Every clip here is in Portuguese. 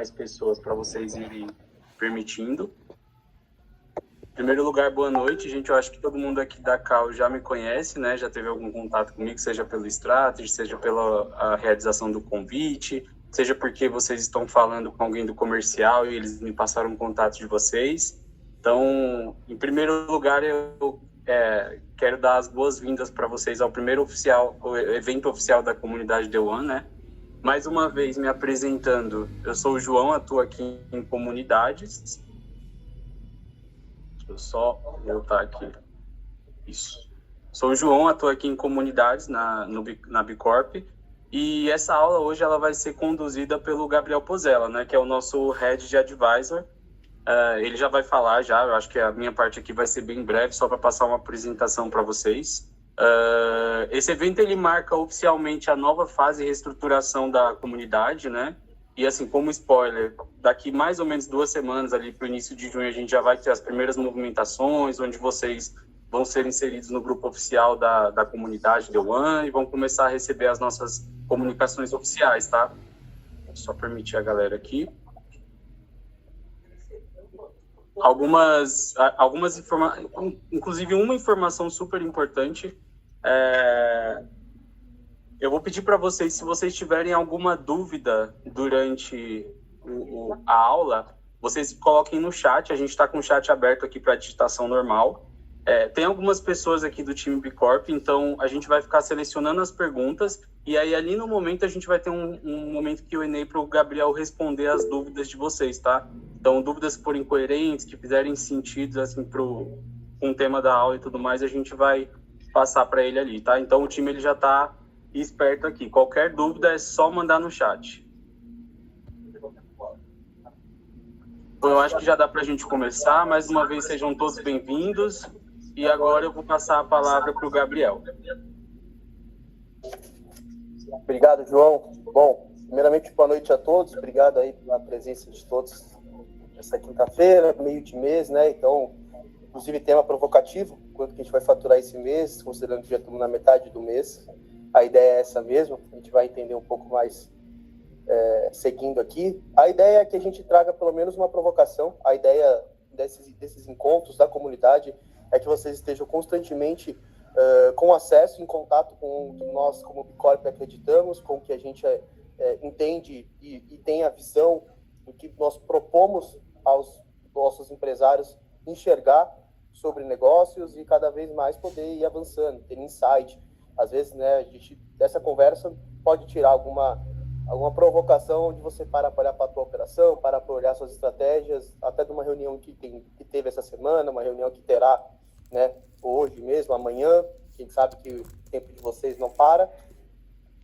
mais pessoas para vocês irem permitindo. Em primeiro lugar, boa noite, gente. Eu acho que todo mundo aqui da Cal já me conhece, né? Já teve algum contato comigo, seja pelo Strategy, seja pela a realização do convite, seja porque vocês estão falando com alguém do comercial e eles me passaram um contato de vocês. Então, em primeiro lugar, eu quero dar as boas-vindas para vocês ao primeiro evento oficial da comunidade The One, né? Mais uma vez, me apresentando, eu sou o João, atuo aqui em comunidades. Deixa eu só voltar aqui. Isso. Sou o João, atuo aqui em comunidades na Bicorp. E essa aula hoje ela vai ser conduzida pelo Gabriel Pozella, né, que é o nosso Head de Advisor. Ele já vai falar, eu acho que a minha parte aqui vai ser bem breve, só para passar uma apresentação para vocês. Esse evento ele marca oficialmente a nova fase de reestruturação da comunidade, né? E assim, como spoiler, daqui mais ou menos 2 semanas, ali para o início de junho, a gente já vai ter as primeiras movimentações, onde vocês vão ser inseridos no grupo oficial da comunidade The One e vão começar a receber as nossas comunicações oficiais, tá? Vou só permitir a galera aqui. Algumas informações, inclusive uma informação super importante. Eu vou pedir para vocês, se vocês tiverem alguma dúvida durante a aula, vocês coloquem no chat. A gente está com o chat aberto aqui para digitação normal. Tem algumas pessoas aqui do time Bicorp, então a gente vai ficar selecionando as perguntas e aí ali no momento a gente vai ter um momento Q&A para o Gabriel responder as dúvidas de vocês, tá? Então, dúvidas que forem coerentes, que fizerem sentido assim, com o tema da aula e tudo mais, a gente vai passar para ele ali, tá? Então, o time ele já está esperto aqui. Qualquer dúvida é só mandar no chat. Então, eu acho que já dá para a gente começar. Mais uma vez, sejam todos bem-vindos. E agora eu vou passar a palavra para o Gabriel. Obrigado, João. Bom, primeiramente, boa noite a todos. Obrigado aí pela presença de todos essa quinta-feira, meio de mês, né? Então, inclusive, tema provocativo, quanto que a gente vai faturar esse mês, considerando que já estamos na metade do mês. A ideia é essa mesmo, a gente vai entender um pouco mais seguindo aqui. A ideia é que a gente traga pelo menos uma provocação. A ideia desses encontros da comunidade é que vocês estejam constantemente com acesso, em contato com o que nós, como Bicorp, acreditamos, com o que a gente entende e tem a visão do que nós propomos aos nossos empresários enxergar sobre negócios e cada vez mais poder ir avançando, ter insight. Às vezes, né, a gente, dessa conversa pode tirar alguma provocação onde você para olhar para a tua operação, para olhar suas estratégias, até de uma reunião que teve essa semana, uma reunião que terá, né, hoje mesmo, amanhã, quem sabe que o tempo de vocês não para.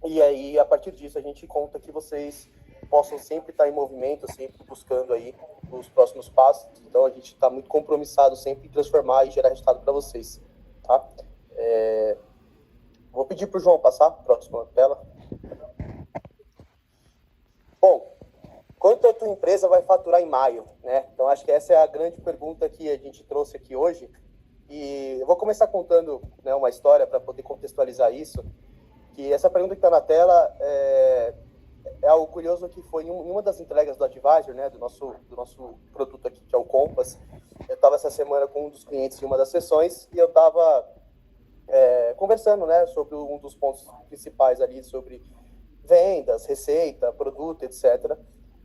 E aí, a partir disso, a gente conta que vocês possam sempre estar em movimento, sempre buscando aí os próximos passos. Então, a gente está muito compromissado sempre em transformar e gerar resultado para vocês, tá? Vou pedir para o João passar a próxima tela. Bom, quanto a tua empresa vai faturar em maio, né? Então, acho que essa é a grande pergunta que a gente trouxe aqui hoje. E eu vou começar contando, né, uma história para poder contextualizar isso. Que essa pergunta que está na tela é algo curioso, que foi em uma das entregas do Advisor, né, do nosso produto aqui, que é o Compass. Eu estava essa semana com um dos clientes em uma das sessões e eu estava conversando, né, sobre um dos pontos principais ali, sobre vendas, receita, produto, etc.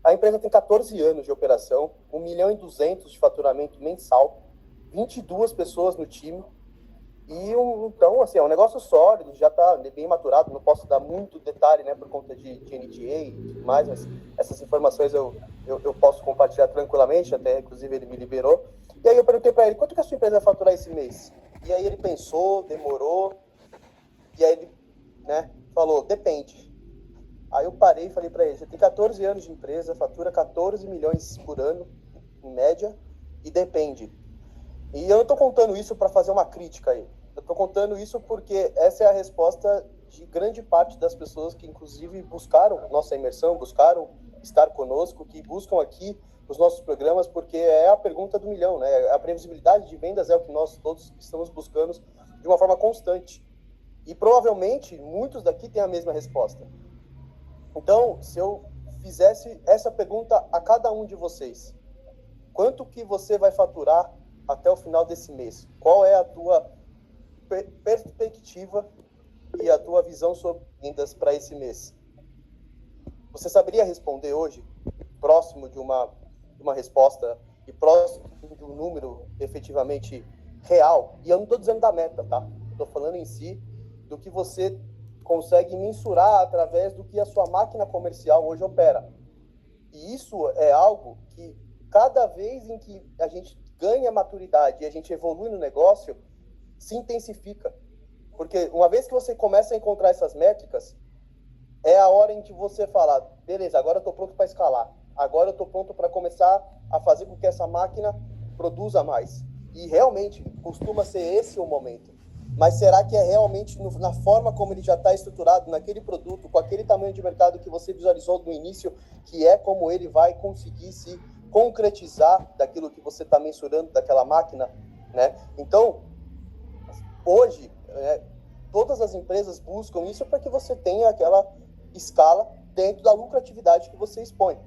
A empresa tem 14 anos de operação, 1,2 milhão de faturamento mensal, 22 pessoas no time. E então, assim, é um negócio sólido, já está bem maturado, não posso dar muito detalhe, né, por conta de NDA e tudo mais, mas essas informações eu posso compartilhar tranquilamente, até inclusive ele me liberou. E aí eu perguntei para ele, quanto que a sua empresa vai faturar esse mês? E aí ele pensou, demorou, e aí ele, né, falou, depende. Aí eu parei e falei para ele, você tem 14 anos de empresa, fatura 14 milhões por ano, em média, e depende. E eu não estou contando isso para fazer uma crítica aí. Eu estou contando isso porque essa é a resposta de grande parte das pessoas que, inclusive, buscaram nossa imersão, buscaram estar conosco, que buscam aqui os nossos programas, porque é a pergunta do milhão, né? A previsibilidade de vendas é o que nós todos estamos buscando de uma forma constante. E provavelmente muitos daqui têm a mesma resposta. Então, se eu fizesse essa pergunta a cada um de vocês: quanto que você vai faturar até o final desse mês? Qual é a tua perspectiva e a tua visão sobre vendas para esse mês? Você saberia responder hoje, próximo de uma resposta e próximo de um número efetivamente real? E eu não estou dizendo da meta, tá? Estou falando em si do que você consegue mensurar através do que a sua máquina comercial hoje opera. E isso é algo que, cada vez em que a gente ganha maturidade e a gente evolui no negócio, se intensifica. Porque uma vez que você começa a encontrar essas métricas, é a hora em que você fala: beleza, agora eu estou pronto para escalar. Agora eu estou pronto para começar a fazer com que essa máquina produza mais. E realmente costuma ser esse o momento. Mas será que é realmente na forma como ele já está estruturado, naquele produto, com aquele tamanho de mercado que você visualizou no início, que é como ele vai conseguir se concretizar daquilo que você está mensurando daquela máquina, né? Então, hoje, todas as empresas buscam isso para que você tenha aquela escala dentro da lucratividade que você expõe.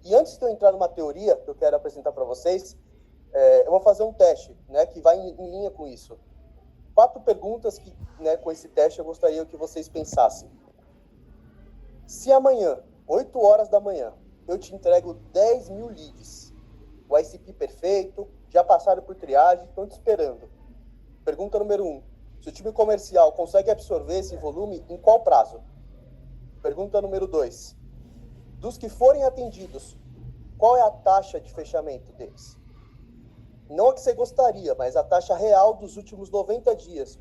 E antes de eu entrar numa teoria que eu quero apresentar para vocês, eu vou fazer um teste, né, que vai em linha com isso. 4 perguntas que, né, com esse teste eu gostaria que vocês pensassem. Se amanhã, 8 horas da manhã, eu te entrego 10 mil leads, o ICP perfeito, já passaram por triagem, estão te esperando. Pergunta número 1. Se o time comercial consegue absorver esse volume, em qual prazo? Pergunta número 2. Dos que forem atendidos, qual é a taxa de fechamento deles? Não a que você gostaria, mas a taxa real dos últimos 90 dias.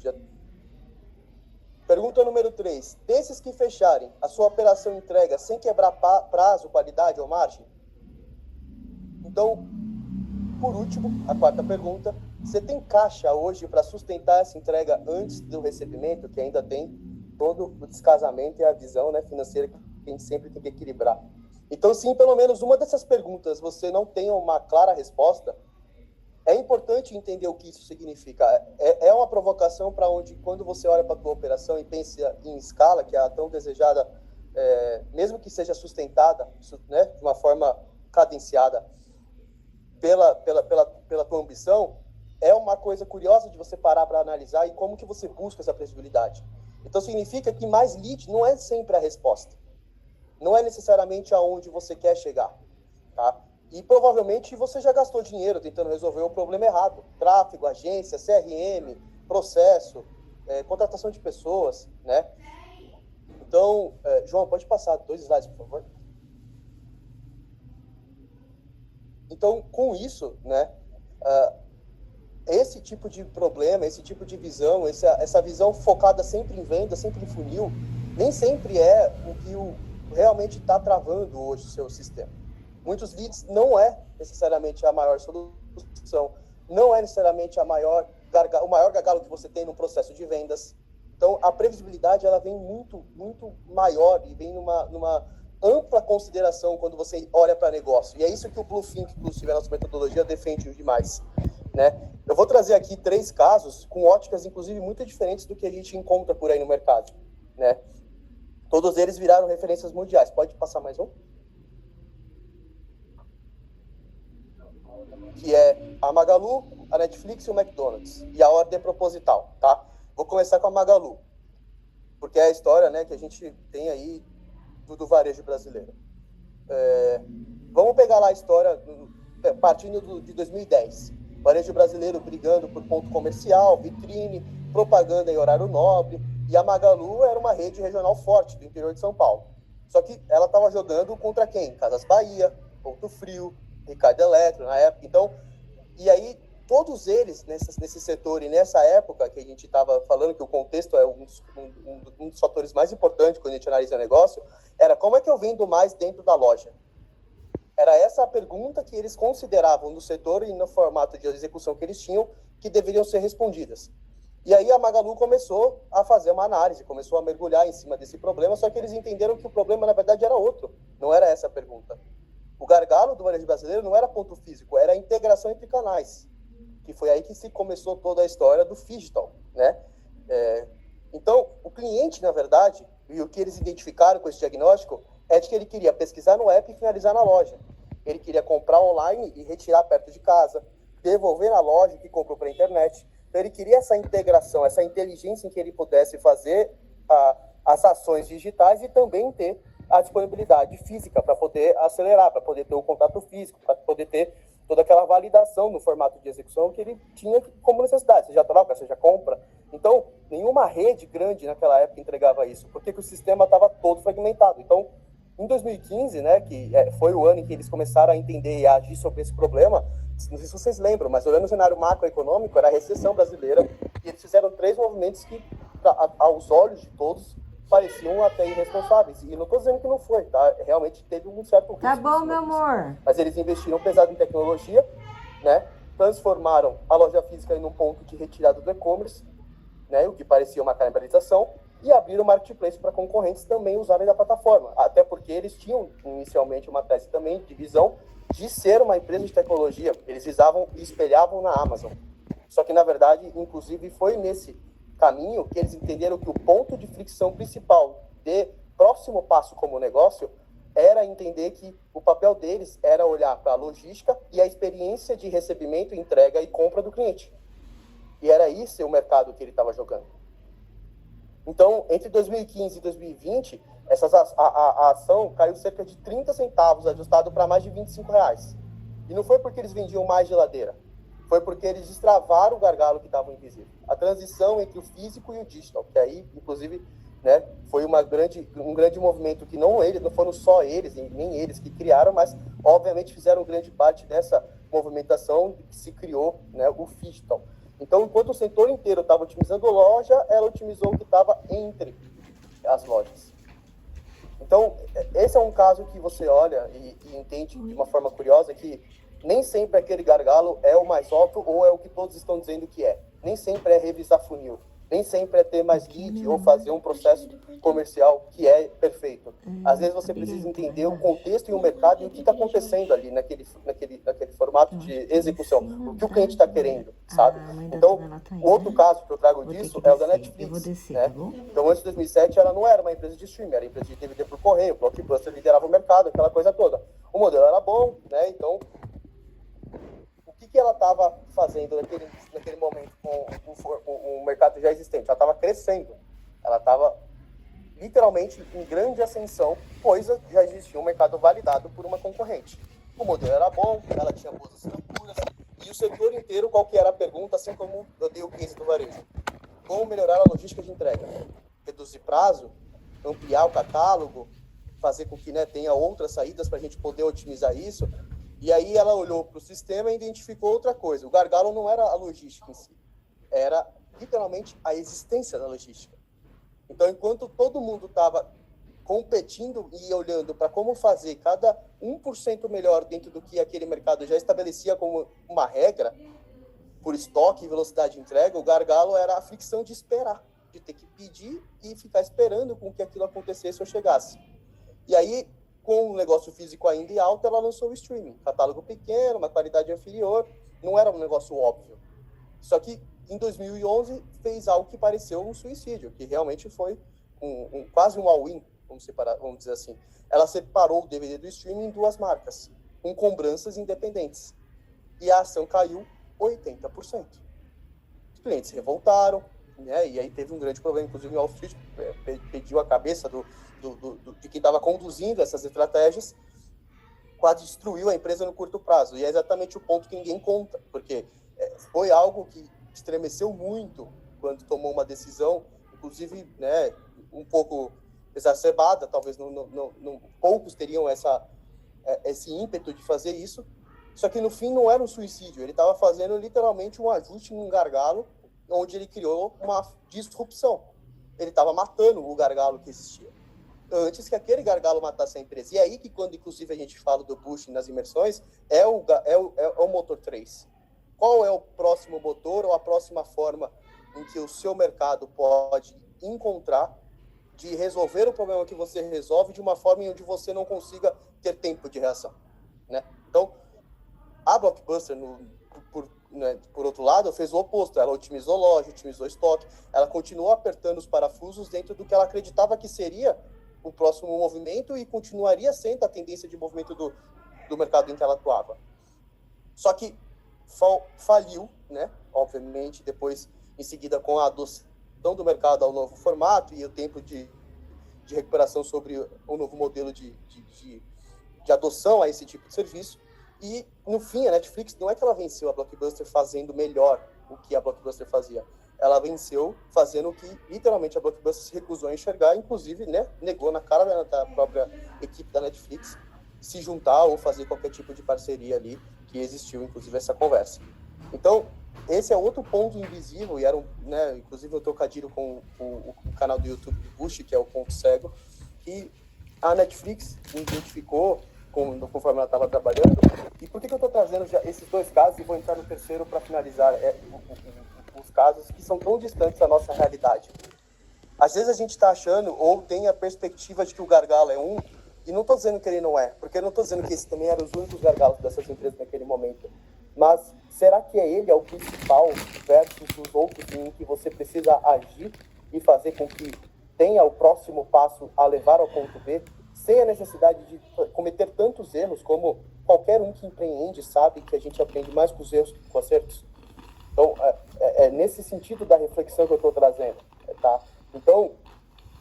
Pergunta número 3. Desses que fecharem, a sua operação entrega sem quebrar prazo, qualidade ou margem? Então, por último, a 4ª pergunta. Você tem caixa hoje para sustentar essa entrega antes do recebimento, que ainda tem todo o descasamento e a visão, né, financeira que a gente sempre tem que equilibrar? Então, sim, pelo menos uma dessas perguntas você não tem uma clara resposta, é importante entender o que isso significa. É uma provocação para onde, quando você olha para a tua operação e pensa em escala, que é a tão desejada, mesmo que seja sustentada, né, de uma forma cadenciada pela tua ambição, é uma coisa curiosa de você parar para analisar e como que você busca essa previsibilidade. Então, significa que mais lead não é sempre a resposta. Não é necessariamente aonde você quer chegar, tá? E provavelmente você já gastou dinheiro tentando resolver o problema errado. Tráfego, agência, CRM, processo, contratação de pessoas, né? Então, João, pode passar 2 slides, por favor? Então, com isso, né, esse tipo de problema, esse tipo de visão, essa visão focada sempre em venda, sempre em funil, nem sempre é o que realmente está travando hoje o seu sistema. Muitos leads não é necessariamente a maior solução, não é necessariamente o maior gargalo que você tem no processo de vendas. Então, a previsibilidade ela vem muito, muito maior e vem numa ampla consideração quando você olha para negócio. E é isso que o Bluefin, inclusive a nossa metodologia, defende demais, né? Eu vou trazer aqui 3 casos com óticas, inclusive, muito diferentes do que a gente encontra por aí no mercado, né? Todos eles viraram referências mundiais. Pode passar mais um? Que é a Magalu, a Netflix e o McDonald's. E a ordem é proposital, tá? Vou começar com a Magalu, porque é a história, né, que a gente tem aí do varejo brasileiro. Vamos pegar lá a história partindo de 2010. Varejo brasileiro brigando por ponto comercial, vitrine, propaganda em horário nobre. E a Magalu era uma rede regional forte do interior de São Paulo. Só que ela estava jogando contra quem? Casas Bahia, Ponto Frio, Ricardo Eletro na época. Então, e aí todos eles nesse setor e nessa época que a gente estava falando que o contexto é um dos fatores mais importantes quando a gente analisa o negócio, era como é que eu vendo mais dentro da loja? Era essa a pergunta que eles consideravam no setor e no formato de execução que eles tinham que deveriam ser respondidas. E aí a Magalu começou a fazer uma análise, começou a mergulhar em cima desse problema, só que eles entenderam que o problema, na verdade, era outro. Não era essa a pergunta. O gargalo do varejo brasileiro não era ponto físico, era a integração entre canais, que foi aí que se começou toda a história do phygital, né? Então, o cliente, na verdade, e o que eles identificaram com esse diagnóstico, é de que ele queria pesquisar no app e finalizar na loja. Ele queria comprar online e retirar perto de casa, devolver na loja que comprou pela internet. Então ele queria essa integração, essa inteligência em que ele pudesse fazer as ações digitais e também ter a disponibilidade física para poder acelerar, para poder ter o contato físico, para poder ter toda aquela validação no formato de execução que ele tinha como necessidade, seja troca, seja compra. Então, nenhuma rede grande naquela época entregava isso, porque o sistema estava todo fragmentado. Então, em 2015, né, que foi o ano em que eles começaram a entender e a agir sobre esse problema, não sei se vocês lembram, mas olhando o cenário macroeconômico, era a recessão brasileira, e eles fizeram 3 movimentos que, aos olhos de todos, pareciam até irresponsáveis. E não estou dizendo que não foi, tá? Realmente teve um certo risco. Tá bom, meu amor. Mas eles investiram pesado em tecnologia, né? Transformaram a loja física em um ponto de retirada do e-commerce, né? O que parecia uma canibalização, e abriram o marketplace para concorrentes também usarem da plataforma. Até porque eles tinham inicialmente uma tese também de visão de ser uma empresa de tecnologia. Eles visavam e espelhavam na Amazon. Só que, na verdade, inclusive, foi nesse caminho que eles entenderam que o ponto de fricção principal de próximo passo como negócio era entender que o papel deles era olhar para a logística e a experiência de recebimento, entrega e compra do cliente. E era esse o mercado que ele estava jogando. Então, entre 2015 e 2020, a ação caiu cerca de 30 centavos, ajustado para mais de R$25. E não foi porque eles vendiam mais geladeira. Foi porque eles destravaram o gargalo que estava invisível. A transição entre o físico e o digital, que aí, inclusive, né, foi um grande movimento que não foram só eles, nem eles que criaram, mas, obviamente, fizeram grande parte dessa movimentação que se criou, né, o digital. Então, enquanto o setor inteiro estava otimizando a loja, ela otimizou o que estava entre as lojas. Então, esse é um caso que você olha e entende de uma forma curiosa que nem sempre aquele gargalo é o mais óbvio ou é o que todos estão dizendo que é. Nem sempre é revisar funil. Nem sempre é ter mais lead ou fazer um processo comercial que é perfeito. Às vezes você precisa entender o contexto e o mercado e o que está acontecendo ali naquele formato de execução. O que o cliente está querendo, sabe? Então, outro caso que eu trago disso é o da Netflix. Né? Então, antes de 2007, ela não era uma empresa de streaming, era uma empresa de DVD por correio, o Blockbuster liderava o mercado, aquela coisa toda. O modelo era bom, né? Então, o que ela estava fazendo naquele momento com o mercado já existente? Ela estava crescendo. Ela estava literalmente em grande ascensão, pois já existia um mercado validado por uma concorrente. O modelo era bom, ela tinha boas assinaturas, e o setor inteiro, qual que era a pergunta, assim como eu dei o case do varejo? Como melhorar a logística de entrega? Reduzir prazo? Ampliar o catálogo? Fazer com que, né, tenha outras saídas para a gente poder otimizar isso? E aí ela olhou para o sistema e identificou outra coisa. O gargalo não era a logística em si, era literalmente a existência da logística. Então, enquanto todo mundo estava competindo e olhando para como fazer cada 1% melhor dentro do que aquele mercado já estabelecia como uma regra, por estoque e velocidade de entrega, o gargalo era a fricção de esperar, de ter que pedir e ficar esperando com que aquilo acontecesse ou chegasse. E aí, com o negócio físico ainda em alta, ela lançou o streaming. Catálogo pequeno, uma qualidade inferior, não era um negócio óbvio. Só que, em 2011, fez algo que pareceu um suicídio, que realmente foi quase um all-in, vamos dizer assim. Ela separou o DVD do streaming em 2 marcas, com cobranças independentes. E a ação caiu 80%. Os clientes se revoltaram, né? E aí teve um grande problema, inclusive o Wall Street pediu a cabeça de quem estava conduzindo essas estratégias, quase destruiu a empresa no curto prazo. E é exatamente o ponto que ninguém conta, porque foi algo que estremeceu muito quando tomou uma decisão, inclusive, né, um pouco exacerbada, talvez poucos teriam esse ímpeto de fazer isso, só que no fim não era um suicídio, ele estava fazendo literalmente um ajuste num gargalo, onde ele criou uma disrupção. Ele estava matando o gargalo que existia, antes que aquele gargalo matasse a empresa. E é aí que, quando inclusive a gente fala do Bush nas imersões, é o motor 3. Qual é o próximo motor ou a próxima forma em que o seu mercado pode encontrar de resolver o problema que você resolve de uma forma em onde você não consiga ter tempo de reação, né? Então, a Blockbuster, por outro lado, fez o oposto. Ela otimizou loja, otimizou estoque, ela continuou apertando os parafusos dentro do que ela acreditava que seria o próximo movimento e continuaria sendo a tendência de movimento do mercado em que ela atuava. Só que faliu, né? Obviamente, depois, em seguida, com a adoção do mercado ao novo formato e o tempo de recuperação sobre o novo modelo de adoção a esse tipo de serviço. E, no fim, a Netflix não é que ela venceu a Blockbuster fazendo melhor o que a Blockbuster fazia. Ela venceu fazendo o que, literalmente, a Blockbuster se recusou a enxergar, inclusive, né, negou na cara da própria equipe da Netflix se juntar ou fazer qualquer tipo de parceria ali, que existiu, inclusive, essa conversa. Então, esse é outro ponto invisível, e era, né, inclusive, um trocadilho com o canal do YouTube do Bush, que é o Ponto Cego, que a Netflix identificou conforme ela estava trabalhando. E por que eu estou trazendo já esses dois casos e vou entrar no terceiro para finalizar os casos que são tão distantes da nossa realidade? Às vezes a gente está achando ou tem a perspectiva de que o gargalo é um, e não estou dizendo que ele não é, porque eu não estou dizendo que esse também eram os únicos gargalos dessas empresas naquele momento. Mas será que ele é o principal versus os outros em que você precisa agir e fazer com que tenha o próximo passo a levar ao ponto B, sem a necessidade de cometer tantos erros como qualquer um que empreende sabe que a gente aprende mais com os erros que com acertos? Então, é nesse sentido da reflexão que eu estou trazendo, tá? Então,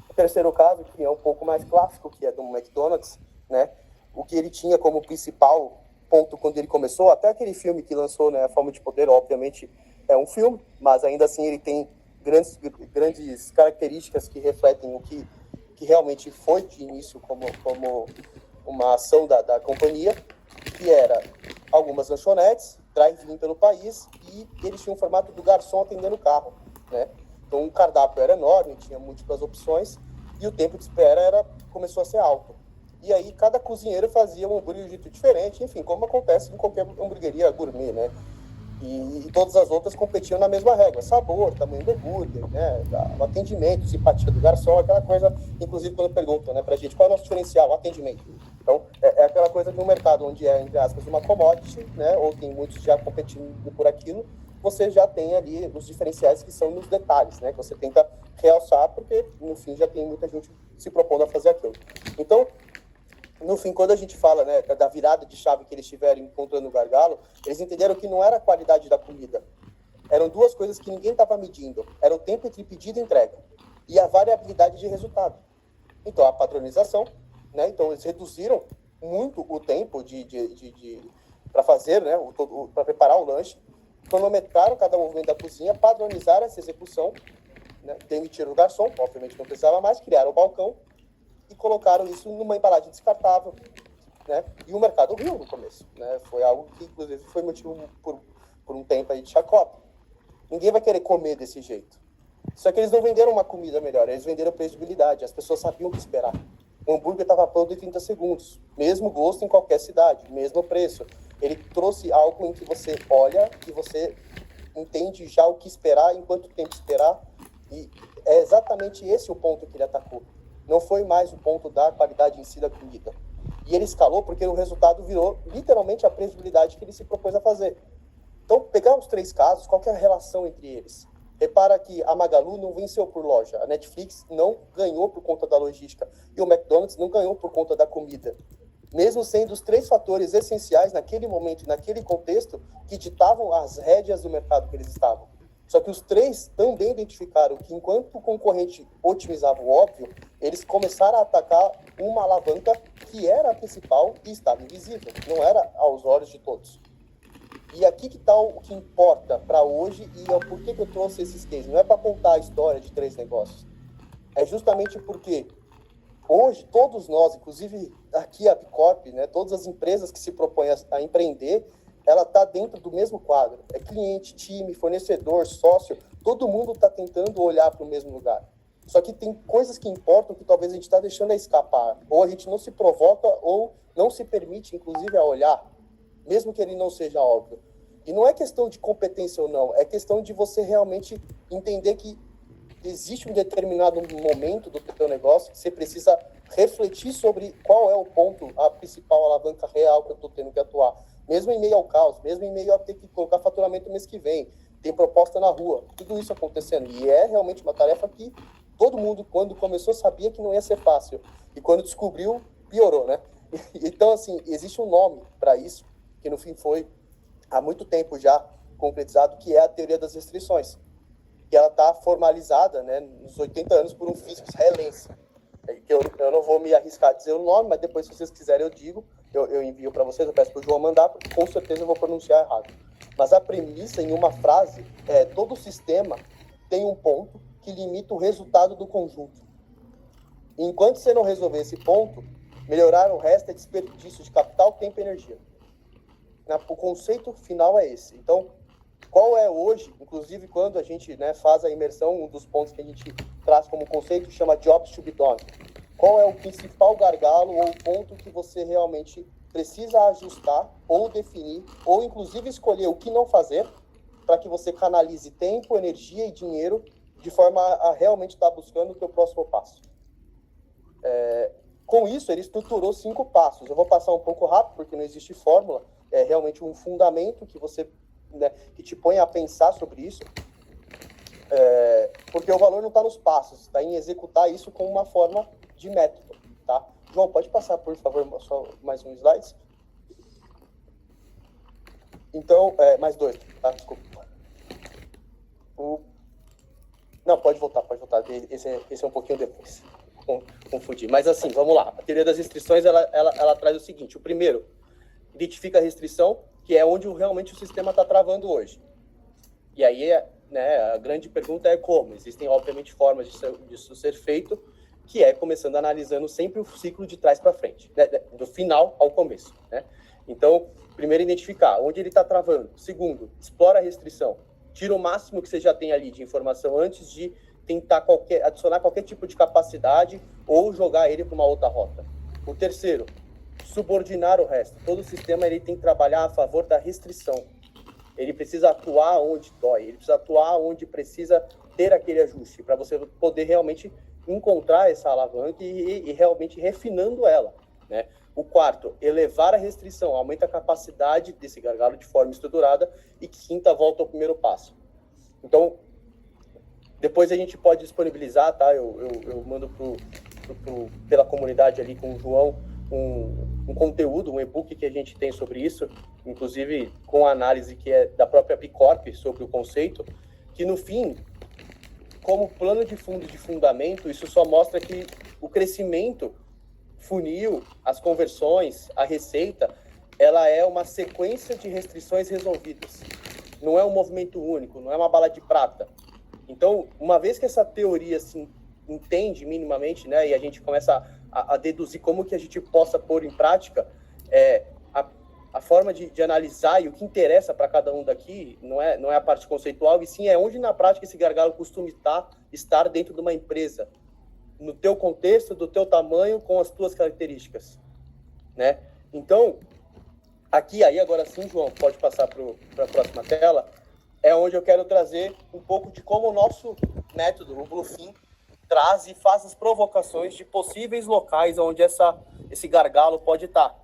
o terceiro caso, que é um pouco mais clássico, que é do McDonald's, né? O que ele tinha como principal ponto quando ele começou, até aquele filme que lançou, né, A Fome de Poder, obviamente é um filme, mas ainda assim ele tem grandes características que refletem o que realmente foi de início como uma ação da companhia, que era algumas lanchonetes, drive-in pelo país, e eles tinham o formato do garçom atendendo o carro, né? Então o cardápio era enorme, tinha múltiplas opções, e o tempo de espera começou a ser alto. E aí cada cozinheiro fazia um hambúrguer de jeito diferente, enfim, como acontece em qualquer hamburgueria gourmet, né? E todas as outras competiam na mesma regra: sabor, tamanho do hambúrguer, né, o atendimento, simpatia do garçom, aquela coisa, inclusive quando perguntam, né, pra gente qual é o nosso diferencial, o atendimento. Então, é aquela coisa de um mercado onde é, entre aspas, uma commodity, né, ou tem muitos já competindo por aquilo, você já tem ali os diferenciais que são nos detalhes, né, que você tenta realçar, porque, no fim, já tem muita gente se propondo a fazer aquilo. Então, no fim, quando a gente fala, né, da virada de chave que eles tiveram encontrando o gargalo, eles entenderam que não era a qualidade da comida. Eram duas coisas que ninguém estava medindo. Era o tempo entre pedido e entrega. E a variabilidade de resultado. Então, a padronização, né? Então, eles reduziram muito o tempo para fazer, né, para preparar o lanche, cronometraram cada movimento da cozinha, padronizaram essa execução, né, demitiram o garçom, obviamente não precisava mais, criaram o balcão, e colocaram isso numa embalagem descartável, né? E o mercado riu no começo, né? Foi algo que, inclusive, foi motivo por um tempo aí de chacota. Ninguém vai querer comer desse jeito. Só que eles não venderam uma comida melhor, eles venderam previsibilidade. As pessoas sabiam o que esperar. O hambúrguer estava pronto em 30 segundos. Mesmo gosto em qualquer cidade, mesmo preço. Ele trouxe algo em que você olha e você entende já o que esperar, em quanto tempo esperar. E é exatamente esse o ponto que ele atacou. Não foi mais o ponto da qualidade em si da comida. E ele escalou porque o resultado virou literalmente a previsibilidade que ele se propôs a fazer. Então, pegar os três casos, qual que é a relação entre eles? Repara que a Magalu não venceu por loja, a Netflix não ganhou por conta da logística e o McDonald's não ganhou por conta da comida. Mesmo sendo os três fatores essenciais naquele momento e naquele contexto que ditavam as rédeas do mercado que eles estavam. Só que os três também identificaram que, enquanto o concorrente otimizava o óbvio, eles começaram a atacar uma alavanca que era a principal e estava invisível, não era aos olhos de todos. E aqui que está o que importa para hoje e é o porquê que eu trouxe esses cases. Não é para contar a história de três negócios. É justamente porque hoje todos nós, inclusive aqui a Bicorp, né, todas as empresas que se propõem a empreender, ela está dentro do mesmo quadro. É cliente, time, fornecedor, sócio, todo mundo está tentando olhar para o mesmo lugar. Só que tem coisas que importam que talvez a gente está deixando a escapar. Ou a gente não se provoca ou não se permite, inclusive, a olhar, mesmo que ele não seja óbvio. E não é questão de competência ou não, é questão de você realmente entender que existe um determinado momento do teu negócio que você precisa refletir sobre qual é o ponto, a principal alavanca real que eu estou tendo que atuar. Mesmo em meio ao caos, mesmo em meio a ter que colocar faturamento no mês que vem, tem proposta na rua, tudo isso acontecendo. E é realmente uma tarefa que todo mundo, quando começou, sabia que não ia ser fácil. E quando descobriu, piorou, né? Então, assim, existe um nome para isso, que no fim foi, há muito tempo já, concretizado, que é a teoria das restrições. Que ela está formalizada, né, nos 80 anos por um físico israelense. Que eu não vou me arriscar a dizer o nome, mas depois, se vocês quiserem, eu digo. Eu envio para vocês, eu peço para o João mandar, porque com certeza eu vou pronunciar errado. Mas a premissa, em uma frase, é: todo sistema tem um ponto que limita o resultado do conjunto. Enquanto você não resolver esse ponto, melhorar o resto é desperdício de capital, tempo e energia. O conceito final é esse. Então, qual é hoje, inclusive quando a gente, né, faz a imersão, um dos pontos que a gente traz como conceito chama Jobs to be done. Qual é o principal gargalo ou o ponto que você realmente precisa ajustar ou definir, ou inclusive escolher o que não fazer, para que você canalize tempo, energia e dinheiro de forma a realmente estar buscando o teu próximo passo. Com isso, ele estruturou 5 passos. Eu vou passar um pouco rápido, porque não existe fórmula. É realmente um fundamento que você, né, que te põe a pensar sobre isso. Porque o valor não está nos passos, está em executar isso com uma forma de método, tá? João, pode passar, por favor, só mais um slide? Então, mais 2, tá? Desculpa. Não, pode voltar. Esse é um pouquinho depois. Confundi. Mas assim, vamos lá. A teoria das restrições, ela traz o seguinte: o primeiro, identifica a restrição, que é onde realmente o sistema está travando hoje. E aí, né, a grande pergunta é como. Existem, obviamente, formas disso ser feito, que é começando analisando sempre o ciclo de trás para frente, né, do final ao começo, né? Então, primeiro, identificar onde ele está travando. Segundo, explora a restrição. Tira o máximo que você já tem ali de informação antes de tentar adicionar qualquer tipo de capacidade ou jogar ele para uma outra rota. O terceiro, subordinar o resto. Todo sistema ele tem que trabalhar a favor da restrição. Ele precisa atuar onde dói, ele precisa atuar onde precisa ter aquele ajuste, para você poder realmente encontrar essa alavanca e realmente refinando ela, né? O quarto, elevar a restrição, aumenta a capacidade desse gargalo de forma estruturada. E quinta, volta ao primeiro passo. Então, depois a gente pode disponibilizar, tá? Eu mando pela comunidade ali com o João um conteúdo, um e-book que a gente tem sobre isso, inclusive com a análise que é da própria Bicorp sobre o conceito, que no fim, como plano de fundo de fundamento, isso só mostra que o crescimento, funil, as conversões, a receita, ela é uma sequência de restrições resolvidas. Não é um movimento único, não é uma bala de prata. Então, uma vez que essa teoria se entende minimamente, né, e a gente começa a deduzir como que a gente possa pôr em prática, a forma de analisar e o que interessa para cada um daqui não é a parte conceitual, e sim é onde na prática esse gargalo costuma estar dentro de uma empresa, no teu contexto, do teu tamanho, com as tuas características, né? Então, aqui, aí agora sim, João, pode passar para a próxima tela, é onde eu quero trazer um pouco de como o nosso método, o Bluefin, traz e faz as provocações de possíveis locais onde esse gargalo pode estar,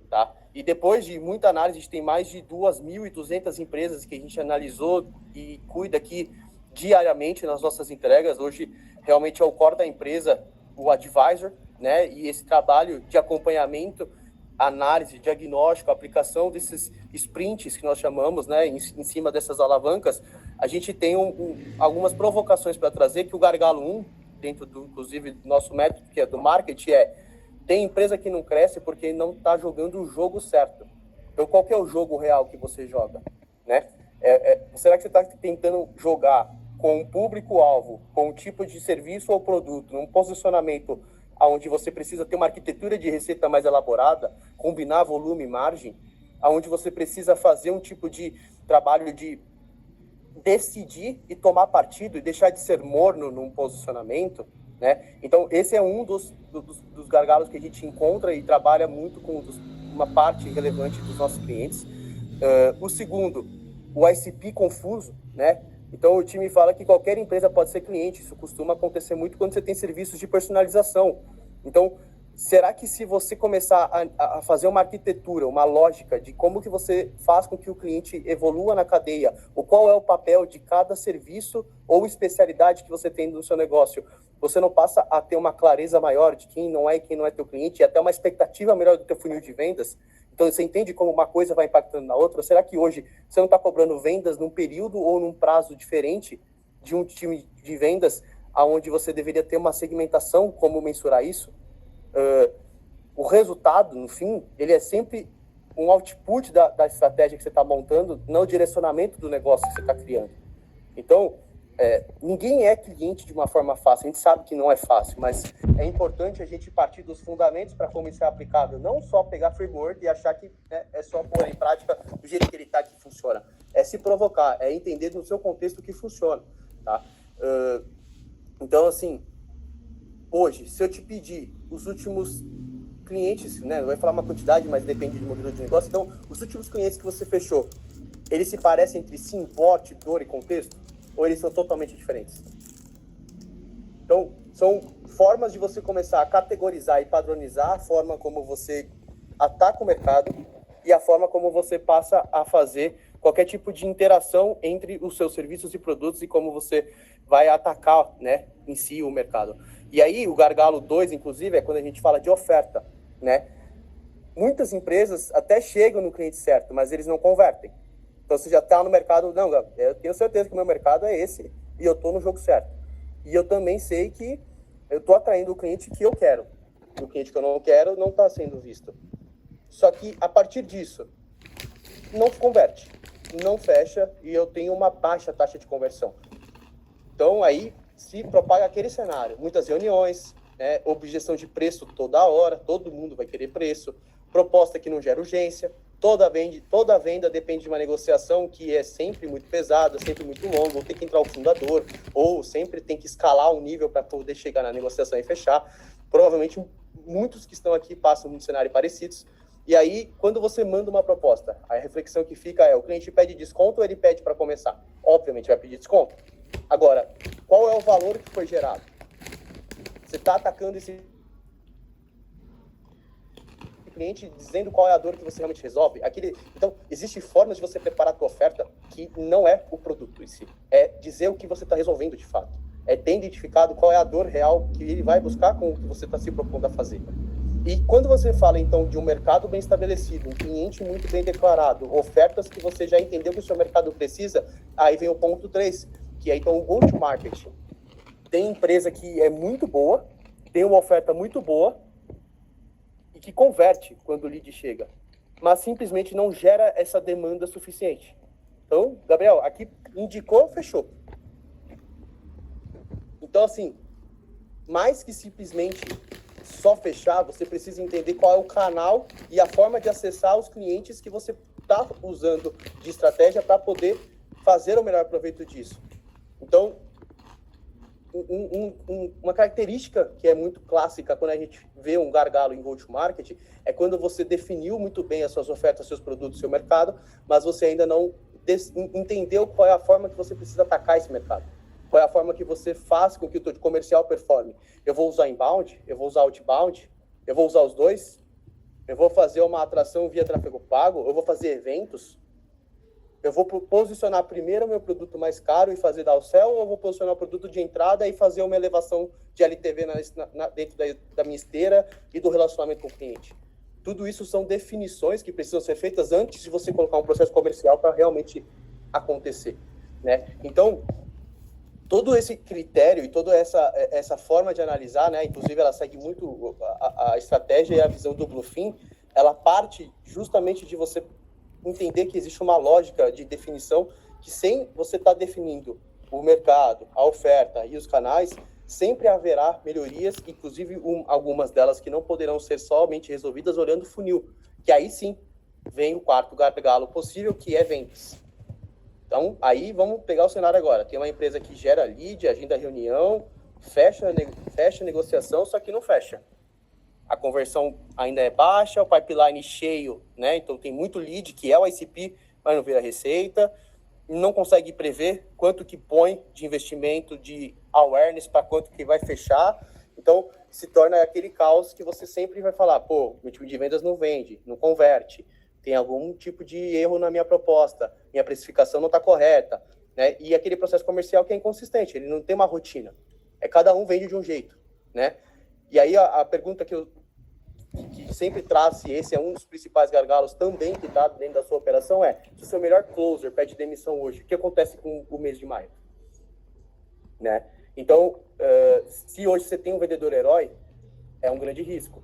tá? E depois de muita análise, a gente tem mais de 2.200 empresas que a gente analisou e cuida aqui diariamente nas nossas entregas. Hoje, realmente é o core da empresa, o advisor, né? E esse trabalho de acompanhamento, análise, diagnóstico, aplicação desses sprints que nós chamamos, né? Em cima dessas alavancas, a gente tem algumas provocações para trazer, que o gargalo 1, dentro inclusive, do nosso método, que é do marketing, tem empresa que não cresce porque não está jogando o jogo certo. Então, qual que é o jogo real que você joga, né? Será que você está tentando jogar com um público-alvo, com um tipo de serviço ou produto, num posicionamento onde você precisa ter uma arquitetura de receita mais elaborada, combinar volume e margem, onde você precisa fazer um tipo de trabalho de decidir e tomar partido e deixar de ser morno num posicionamento, né? Então, esse é um dos gargalos que a gente encontra e trabalha muito com uma parte relevante dos nossos clientes. O segundo, o ICP confuso, né? Então, o time fala que qualquer empresa pode ser cliente. Isso costuma acontecer muito quando você tem serviços de personalização. Então, será que se você começar a fazer uma arquitetura, uma lógica de como que você faz com que o cliente evolua na cadeia, ou qual é o papel de cada serviço ou especialidade que você tem no seu negócio, você não passa a ter uma clareza maior de quem não é e quem não é teu cliente, e até uma expectativa melhor do teu funil de vendas? Então, você entende como uma coisa vai impactando na outra? Ou será que hoje você não está cobrando vendas num período ou num prazo diferente de um time de vendas, aonde você deveria ter uma segmentação, como mensurar isso? O resultado, no fim, ele é sempre um output da estratégia que você está montando, não o direcionamento do negócio que você está criando. Então, ninguém é cliente de uma forma fácil. A gente sabe que não é fácil, mas é importante a gente partir dos fundamentos para como isso é aplicável. Não só pegar framework e achar que é só pôr em prática do jeito que ele está que funciona. É se provocar, é entender no seu contexto que funciona. Tá? Então, assim, hoje, se eu te pedir os últimos clientes, né, não vai falar uma quantidade, mas depende do modelo de negócio, então, os últimos clientes que você fechou, eles se parecem entre si em porte, dor e contexto? Ou eles são totalmente diferentes? Então, são formas de você começar a categorizar e padronizar a forma como você ataca o mercado e a forma como você passa a fazer qualquer tipo de interação entre os seus serviços e produtos e como você vai atacar, né, em si o mercado. E aí, o gargalo 2, inclusive, é quando a gente fala de oferta, né? Muitas empresas até chegam no cliente certo, mas eles não convertem. Então, você já está no mercado, não, eu tenho certeza que o meu mercado é esse e eu estou no jogo certo. E eu também sei que eu estou atraindo o cliente que eu quero. O cliente que eu não quero não está sendo visto. Só que, a partir disso, não converte, não fecha e eu tenho uma baixa taxa de conversão. Então, aí se propaga aquele cenário. Muitas reuniões, né, objeção de preço toda hora, todo mundo vai querer preço, proposta que não gera urgência, toda venda depende de uma negociação que é sempre muito pesada, sempre muito longa, ou tem que entrar o fundador, ou sempre tem que escalar um nível para poder chegar na negociação e fechar. Provavelmente, muitos que estão aqui passam num cenário parecidos. E aí, quando você manda uma proposta, a reflexão que fica é, o cliente pede desconto ou ele pede para começar? Obviamente vai pedir desconto. Agora, qual é o valor que foi gerado? Você está atacando esse cliente dizendo qual é a dor que você realmente resolve? Então, existem formas de você preparar a tua oferta que não é o produto em si. É dizer o que você está resolvendo de fato. É ter identificado qual é a dor real que ele vai buscar com o que você está se propondo a fazer. E quando você fala, então, de um mercado bem estabelecido, um cliente muito bem declarado, ofertas que você já entendeu que o seu mercado precisa, aí vem o ponto 3, que é, então, o go-to-market. Tem empresa que é muito boa, tem uma oferta muito boa e que converte quando o lead chega, mas simplesmente não gera essa demanda suficiente. Então, Gabriel, aqui indicou, fechou. Então, assim, mais que simplesmente só fechar, você precisa entender qual é o canal e a forma de acessar os clientes que você está usando de estratégia para poder fazer o melhor proveito disso. Então, uma característica que é muito clássica quando a gente vê um gargalo em go-to-market é quando você definiu muito bem as suas ofertas, seus produtos, seu mercado, mas você ainda não entendeu qual é a forma que você precisa atacar esse mercado. Qual é a forma que você faz com que o teu comercial performe? Eu vou usar inbound? Eu vou usar outbound? Eu vou usar os dois? Eu vou fazer uma atração via tráfego pago? Eu vou fazer eventos? Eu vou posicionar primeiro o meu produto mais caro e fazer downsell, ou eu vou posicionar o produto de entrada e fazer uma elevação de LTV dentro da minha esteira e do relacionamento com o cliente? Tudo isso são definições que precisam ser feitas antes de você colocar um processo comercial para realmente acontecer, né? Então, todo esse critério e toda essa forma de analisar, né, inclusive ela segue muito a estratégia e a visão do Bluefin, ela parte justamente de você entender que existe uma lógica de definição que sem você estar definindo o mercado, a oferta e os canais, sempre haverá melhorias, inclusive algumas delas que não poderão ser somente resolvidas olhando o funil, que aí sim vem o quarto gargalo possível, que é vendas. Então, aí vamos pegar o cenário agora. Tem uma empresa que gera lead, agenda reunião, fecha negociação, só que não fecha. A conversão ainda é baixa, o pipeline cheio, né? Então tem muito lead, que é o ICP, mas não vira receita. Não consegue prever quanto que põe de investimento, de awareness para quanto que vai fechar. Então, se torna aquele caos que você sempre vai falar, pô, meu time de vendas não vende, não converte, tem algum tipo de erro na minha proposta, minha precificação não está correta, né? E aquele processo comercial que é inconsistente, ele não tem uma rotina. Cada um vende de um jeito, né? E aí a pergunta que sempre traz, e esse é um dos principais gargalos também que está dentro da sua operação, é: se o seu melhor closer pede demissão hoje, o que acontece com o mês de maio? Né? Então, se hoje você tem um vendedor herói, é um grande risco.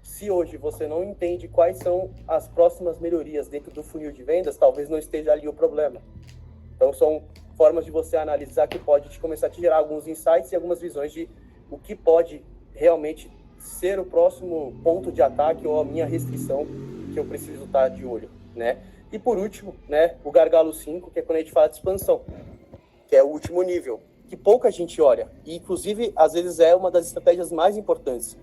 Se hoje você não entende quais são as próximas melhorias dentro do funil de vendas, talvez não esteja ali o problema. Então, são formas de você analisar que pode te começar a te gerar alguns insights e algumas visões de o que pode realmente ser o próximo ponto de ataque ou a minha restrição que eu preciso estar de olho, né? E por último, né, o gargalo 5, que é quando a gente fala de expansão, que é o último nível, que pouca gente olha, e inclusive às vezes é uma das estratégias mais importantes,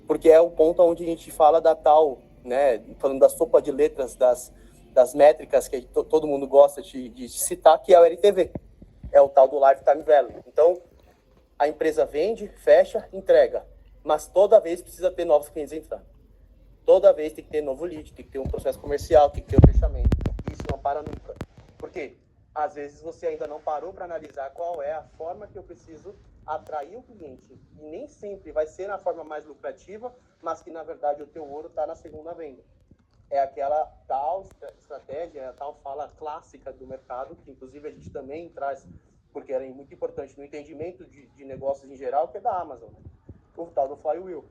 porque é o ponto onde a gente fala da tal, né, falando da sopa de letras, das métricas que todo mundo gosta de citar, que é o LTV, é o tal do Lifetime Value. Então, a empresa vende, fecha, entrega, mas toda vez precisa ter novos clientes entrando. Toda vez tem que ter novo lead, tem que ter um processo comercial, tem que ter um fechamento. Isso não para nunca. Por quê? Às vezes você ainda não parou para analisar qual é a forma que eu preciso atrair o cliente. E nem sempre vai ser na forma mais lucrativa, mas que, na verdade, o teu ouro está na segunda venda. É aquela tal estratégia, a tal fala clássica do mercado, que, inclusive, a gente também traz, porque era muito importante no entendimento de negócios em geral, que é da Amazon, né? O tal do flywheel.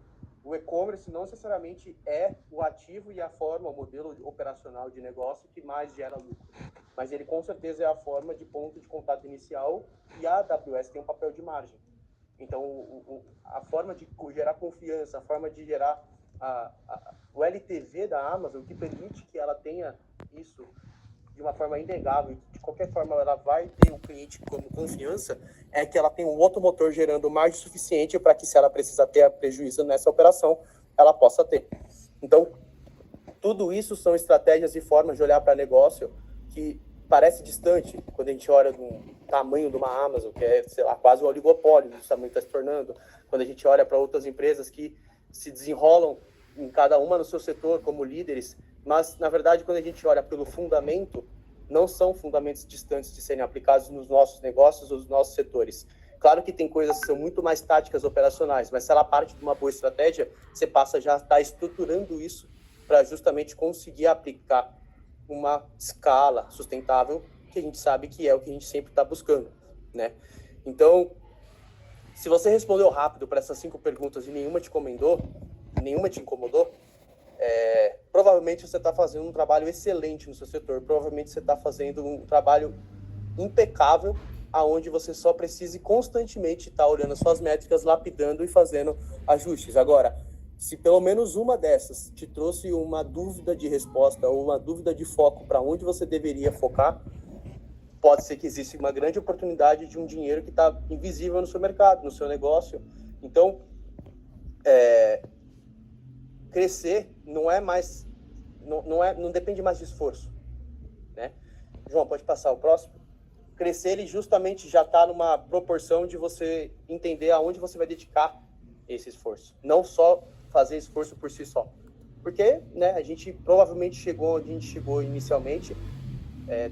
O e-commerce não necessariamente é o ativo e a forma, o modelo operacional de negócio que mais gera lucro, mas ele com certeza é a forma de ponto de contato inicial, e a AWS tem um papel de margem. Então, a forma de gerar confiança, a forma de gerar o LTV da Amazon, que permite que ela tenha isso de uma forma inegável, de qualquer forma ela vai ter o cliente como confiança, é que ela tem um outro motor gerando margem suficiente para que, se ela precisar ter prejuízo nessa operação, ela possa ter. Então, tudo isso são estratégias e formas de olhar para negócio que parece distante quando a gente olha do tamanho de uma Amazon, que é, sei lá, quase um oligopólio, o tamanho está se tornando, quando a gente olha para outras empresas que se desenrolam em cada uma no seu setor como líderes, mas, na verdade, quando a gente olha pelo fundamento, não são fundamentos distantes de serem aplicados nos nossos negócios ou nos nossos setores. Claro que tem coisas que são muito mais táticas operacionais, mas se ela parte de uma boa estratégia, você passa já a estar estruturando isso para justamente conseguir aplicar uma escala sustentável, que a gente sabe que é o que a gente sempre está buscando, né? Então, se você respondeu rápido para essas 5 perguntas e nenhuma te incomodou, provavelmente você está fazendo um trabalho excelente no seu setor, provavelmente você está fazendo um trabalho impecável, aonde você só precisa constantemente estar olhando as suas métricas, lapidando e fazendo ajustes. Agora, se pelo menos uma dessas te trouxe uma dúvida de resposta ou uma dúvida de foco para onde você deveria focar, pode ser que exista uma grande oportunidade de um dinheiro que está invisível no seu mercado, no seu negócio. Então, crescer não depende mais de esforço, né? João, pode passar o próximo? Crescer, ele justamente já está numa proporção de você entender aonde você vai dedicar esse esforço, não só fazer esforço por si só, porque, né, a gente provavelmente chegou onde a gente chegou inicialmente,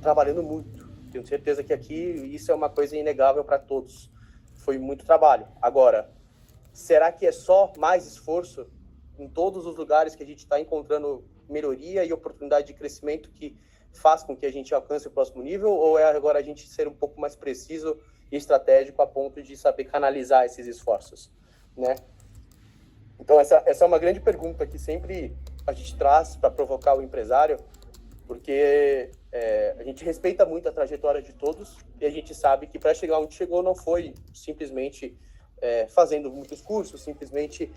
trabalhando muito. Tenho certeza que aqui isso é uma coisa inegável para todos, foi muito trabalho. Agora, será que é só mais esforço em todos os lugares que a gente está encontrando melhoria e oportunidade de crescimento que faz com que a gente alcance o próximo nível, ou é agora a gente ser um pouco mais preciso e estratégico a ponto de saber canalizar esses esforços, né? Então, essa é uma grande pergunta que sempre a gente traz para provocar o empresário, porque a gente respeita muito a trajetória de todos e a gente sabe que para chegar onde chegou não foi simplesmente fazendo muitos cursos, simplesmente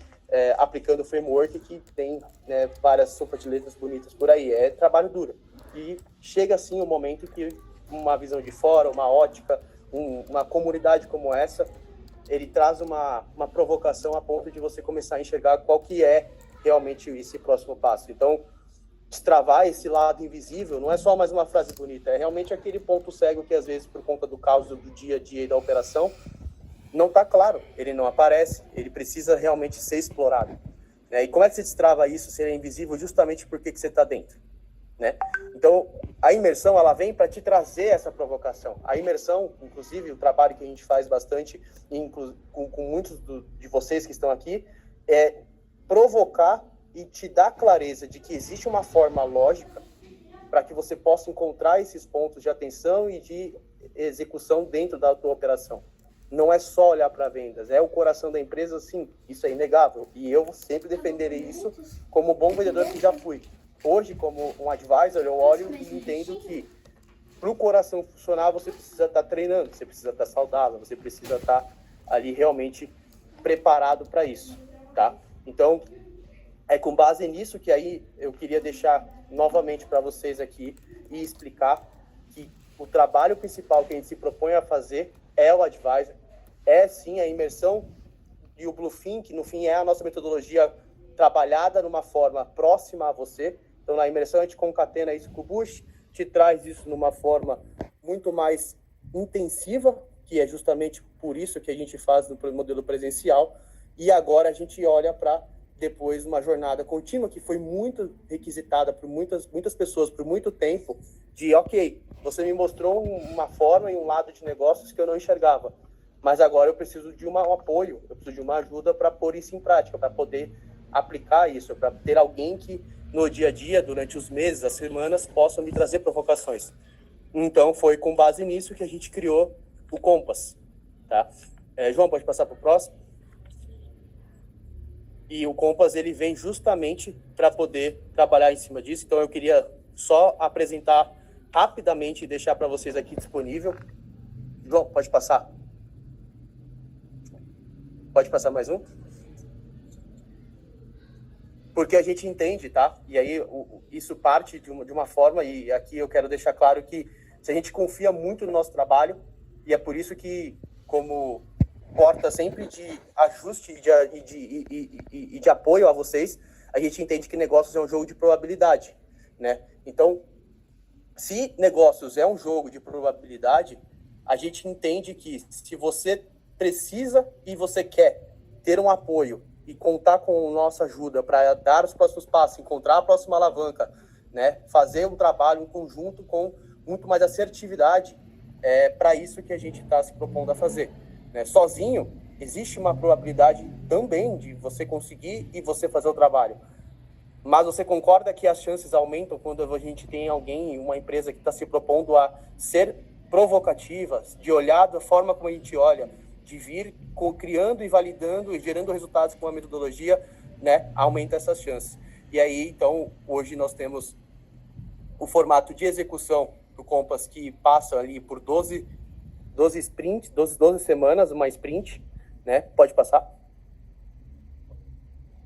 aplicando o framework que tem, né, várias sopas de letras bonitas por aí. É trabalho duro. E chega, assim, o momento que uma visão de fora, uma ótica, uma comunidade como essa, ele traz uma provocação a ponto de você começar a enxergar qual que é realmente esse próximo passo. Então, destravar esse lado invisível não é só mais uma frase bonita, é realmente aquele ponto cego que, às vezes, por conta do caos do dia a dia e da operação, não está claro, ele não aparece, ele precisa realmente ser explorado. Né? E como é que você destrava isso se ele é invisível justamente porque que você está dentro? Né? Então, a imersão ela vem para te trazer essa provocação. A imersão, inclusive, o trabalho que a gente faz bastante com muitos de vocês que estão aqui, é provocar e te dar clareza de que existe uma forma lógica para que você possa encontrar esses pontos de atenção e de execução dentro da tua operação. Não é só olhar para vendas, é o coração da empresa, sim, isso é inegável. E eu sempre defenderei isso como bom vendedor que já fui. Hoje, como um advisor, eu olho e entendo que para o coração funcionar, você precisa estar treinando, você precisa estar saudável, você precisa estar ali realmente preparado para isso, tá? Então, é com base nisso que aí eu queria deixar novamente para vocês aqui e explicar que o trabalho principal que a gente se propõe a fazer é o advisor, é sim a imersão e o Bluefin, que no fim é a nossa metodologia trabalhada numa forma próxima a você. Então, na imersão, a gente concatena isso com o Bush, te traz isso numa forma muito mais intensiva, que é justamente por isso que a gente faz no modelo presencial, e agora a gente olha para depois uma jornada contínua que foi muito requisitada por muitas pessoas por muito tempo, de ok, você me mostrou uma forma e um lado de negócios que eu não enxergava, mas agora eu preciso de um apoio, eu preciso de uma ajuda para pôr isso em prática, para poder aplicar isso, para ter alguém que no dia a dia, durante os meses, as semanas, possam me trazer provocações. Então, foi com base nisso que a gente criou o Compass. Tá? João, pode passar para o próximo? E o Compass, ele vem justamente para poder trabalhar em cima disso. Então, eu queria só apresentar rapidamente e deixar para vocês aqui disponível. João, pode passar. Pode passar mais um? Porque a gente entende, tá? E aí isso parte de uma forma, e aqui eu quero deixar claro que se a gente confia muito no nosso trabalho, e é por isso que, como porta sempre de ajuste e de apoio a vocês, a gente entende que negócios é um jogo de probabilidade, né? Então, se negócios é um jogo de probabilidade, a gente entende que se você precisa e você quer ter um apoio e contar com nossa ajuda para dar os próximos passos, encontrar a próxima alavanca, né? Fazer um trabalho em conjunto com muito mais assertividade, para isso que a gente está se propondo a fazer. Né? Sozinho, existe uma probabilidade também de você conseguir e você fazer o trabalho. Mas você concorda que as chances aumentam quando a gente tem alguém, uma empresa que está se propondo a ser provocativa, de olhar da forma como a gente olha, de vir criando e validando e gerando resultados com a metodologia, né, aumenta essas chances. E aí, então, hoje nós temos o formato de execução do Compass que passa ali por 12 sprints, 12 semanas, uma sprint, né? Pode passar.